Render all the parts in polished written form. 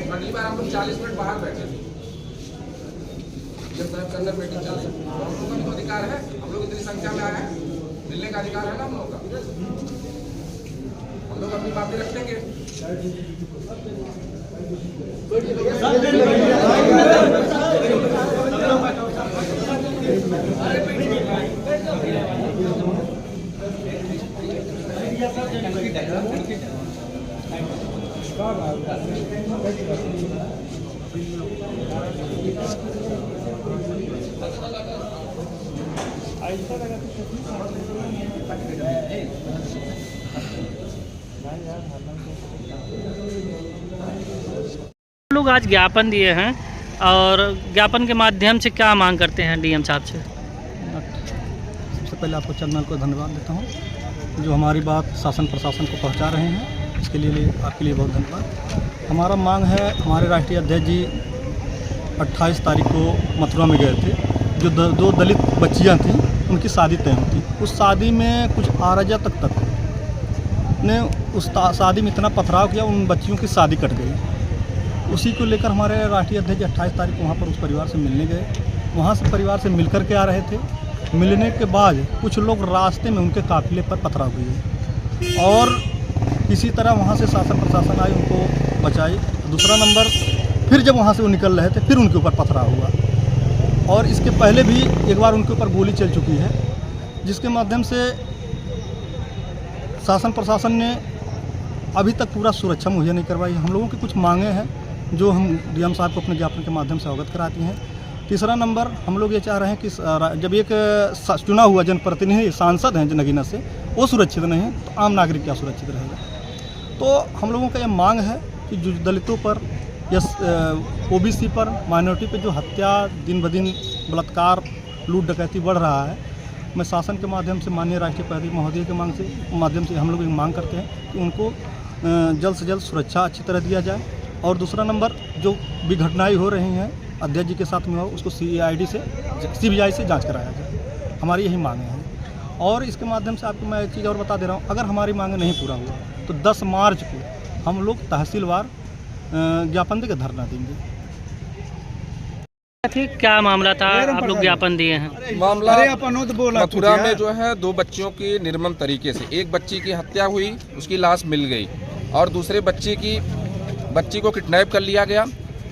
अगली बार हम लोग 40 मिनट बाहर बैठे थे जब साहब के अंदर मीटिंग चल सकती है। हम लोग का भी अधिकार है, हम लोग इतनी संख्या में आए हैं, मिलने का अधिकार है ना हम लोग का। हम लोग अपनी बातें रखेंगे। लोग आज ज्ञापन दिए हैं और ज्ञापन के माध्यम से क्या मांग करते हैं डीएम साहब से? सबसे पहले आपको चंदन को धन्यवाद देता हूँ जो हमारी बात शासन प्रशासन को पहुँचा रहे हैं, इसके लिए आपके लिए बहुत धन्यवाद। हमारा मांग है, हमारे राष्ट्रीय अध्यक्ष जी 28 तारीख को मथुरा में गए थे, जो दो दलित बच्चियाँ थीं उनकी शादी तय थी। उस शादी में कुछ अराजक तक ने उस शादी में इतना पथराव किया, उन बच्चियों की शादी कट गई। उसी को लेकर हमारे राष्ट्रीय अध्यक्ष 28 तारीख को वहाँ पर उस परिवार से मिलने गए। वहाँ से परिवार से मिल कर के आ रहे थे। मिलने के बाद कुछ लोग रास्ते में उनके काफिले पर पथराव हुए और किसी तरह वहाँ से शासन प्रशासन आई, उनको बचाई। दूसरा नंबर फिर जब वहाँ से वो निकल रहे थे फिर उनके ऊपर पथराव हुआ और इसके पहले भी एक बार उनके ऊपर गोली चल चुकी है, जिसके माध्यम से शासन प्रशासन ने अभी तक पूरा सुरक्षा मुहैया नहीं करवाई। हम लोगों की कुछ मांगे हैं जो हम डीएम साहब को अपने ज्ञापन के माध्यम से अवगत कराती हैं। तीसरा नंबर हम लोग ये चाह रहे हैं कि जब एक चुना हुआ जनप्रतिनिधि सांसद हैं जो नगीना से, वो सुरक्षित नहीं है तो आम नागरिक क्या सुरक्षित रहेगा। तो हम लोगों का ये मांग है कि जो दलितों पर या ओबीसी पर, माइनॉरिटी पर जो हत्या दिन ब दिन बलात्कार लूट डकैती बढ़ रहा है, मैं शासन के माध्यम से माननीय राष्ट्रीय पार्टी महोदय के माध्यम से हम लोग एक मांग करते हैं कि उनको जल्द से जल्द सुरक्षा अच्छी तरह दिया जाए। और दूसरा नंबर जो भी घटनाएं हो रही हैं अध्यक्ष जी के साथ में हो, उसको CBI से जांच कराया जाए। हमारी यही मांगे हैं। और इसके माध्यम से आपको मैं एक चीज़ और बता दे रहा हूँ, अगर हमारी मांग नहीं पूरा हुआ तो 10 मार्च को हम लोग तहसीलवार ज्ञापन देकर धरना देंगे। क्या मामला था, आप लोग ज्ञापन दिए हैं? मामला मथुरा में जो है 2 बच्चियों की निर्मम तरीके से, एक बच्ची की हत्या हुई, उसकी लाश मिल गई और दूसरे बच्ची को किडनैप कर लिया गया।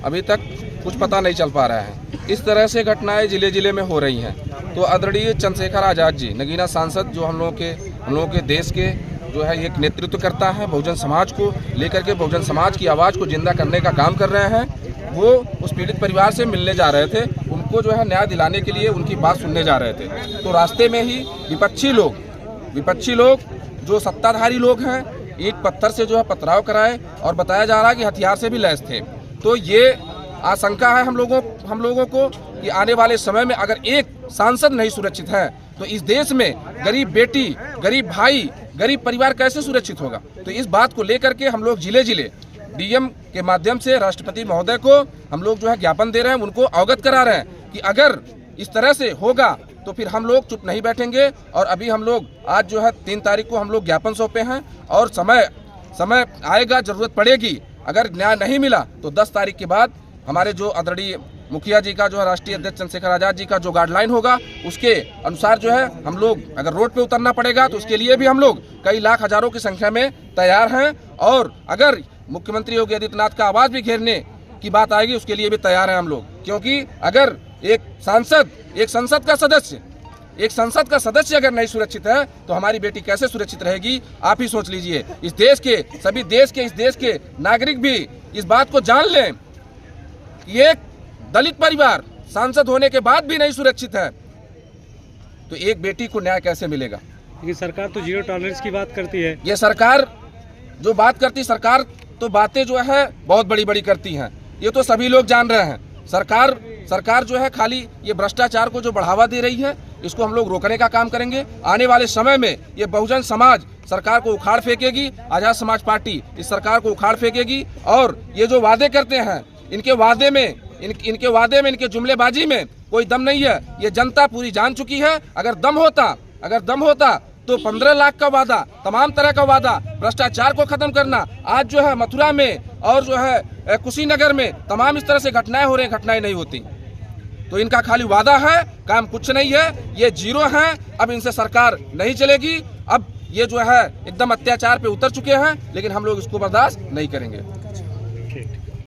अभी तक कुछ पता नहीं चल पा रहा है। इस तरह से घटनाएं जिले जिले में हो रही हैं। तो आदरणीय चंद्रशेखर आज़ाद जी, नगीना सांसद, जो हम लोगों के देश के जो है एक नेतृत्व करता है, बहुजन समाज को लेकर के बहुजन समाज की आवाज़ को जिंदा करने का काम कर रहे हैं। वो उस पीड़ित परिवार से मिलने जा रहे थे, उनको जो है न्याय दिलाने के लिए उनकी बात सुनने जा रहे थे। तो रास्ते में ही विपक्षी लोग जो सत्ताधारी लोग हैं, ईंट पत्थर से जो है पथराव कराए और बताया जा रहा है कि हथियार से भी लैस थे। तो ये आशंका है हम लोगों को कि आने वाले समय में अगर एक सांसद नहीं सुरक्षित है तो इस देश में गरीब बेटी, गरीब भाई, गरीब परिवार कैसे सुरक्षित होगा। तो इस बात को लेकर के हम लोग जिले डीएम के माध्यम से राष्ट्रपति महोदय को हम लोग जो है ज्ञापन दे रहे हैं, उनको अवगत करा रहे हैं कि अगर इस तरह से होगा तो फिर हम लोग चुप नहीं बैठेंगे। और अभी हम लोग आज जो है 3 तारीख को हम लोग ज्ञापन सौंपे हैं और समय आएगा, जरूरत पड़ेगी, अगर न्याय नहीं मिला तो 10 तारीख के बाद हमारे जो आदरणीय मुखिया जी का जो है राष्ट्रीय अध्यक्ष चंद्रशेखर आज़ाद जी का जो गाइडलाइन होगा उसके अनुसार जो है हम लोग अगर रोड पे उतरना पड़ेगा तो उसके लिए भी हम लोग कई लाख हजारों की संख्या में तैयार हैं। और अगर मुख्यमंत्री योगी आदित्यनाथ का आवाज़ भी घेरने की बात आएगी उसके लिए भी तैयार हैं हम लोग। क्योंकि अगर एक संसद का सदस्य अगर नहीं सुरक्षित है तो हमारी बेटी कैसे सुरक्षित रहेगी, आप ही सोच लीजिए। इस देश के नागरिक भी इस बात को जान लें कि एक दलित परिवार सांसद होने के बाद भी नहीं सुरक्षित है तो एक बेटी को न्याय कैसे मिलेगा। लेकिन सरकार तो 0 टॉलरेंस की बात करती है। ये सरकार जो बात करती, सरकार तो बातें जो है बहुत बड़ी बड़ी करती हैं, ये तो सभी लोग जान रहे हैं। सरकार जो है खाली ये भ्रष्टाचार को जो बढ़ावा दे रही है, इसको हम लोग रोकने का काम करेंगे। आने वाले समय में ये बहुजन समाज सरकार को उखाड़ फेंकेगी, आज़ाद समाज पार्टी इस सरकार को उखाड़ फेंकेगी। और ये जो वादे करते हैं, इनके वादे में, इनके जुमलेबाजी में कोई दम नहीं है। ये जनता पूरी जान चुकी है। अगर दम होता तो 15 लाख का वादा, तमाम तरह का वादा, भ्रष्टाचार को खत्म करना, आज जो है मथुरा में और जो है कुशीनगर में तमाम इस तरह से घटनाएं हो रही, घटनाएं नहीं होती। तो इनका खाली वादा है, काम कुछ नहीं है, ये जीरो हैं। अब इनसे सरकार नहीं चलेगी। अब ये जो है एकदम अत्याचार पे उतर चुके हैं, लेकिन हम लोग इसको बर्दाश्त नहीं करेंगे।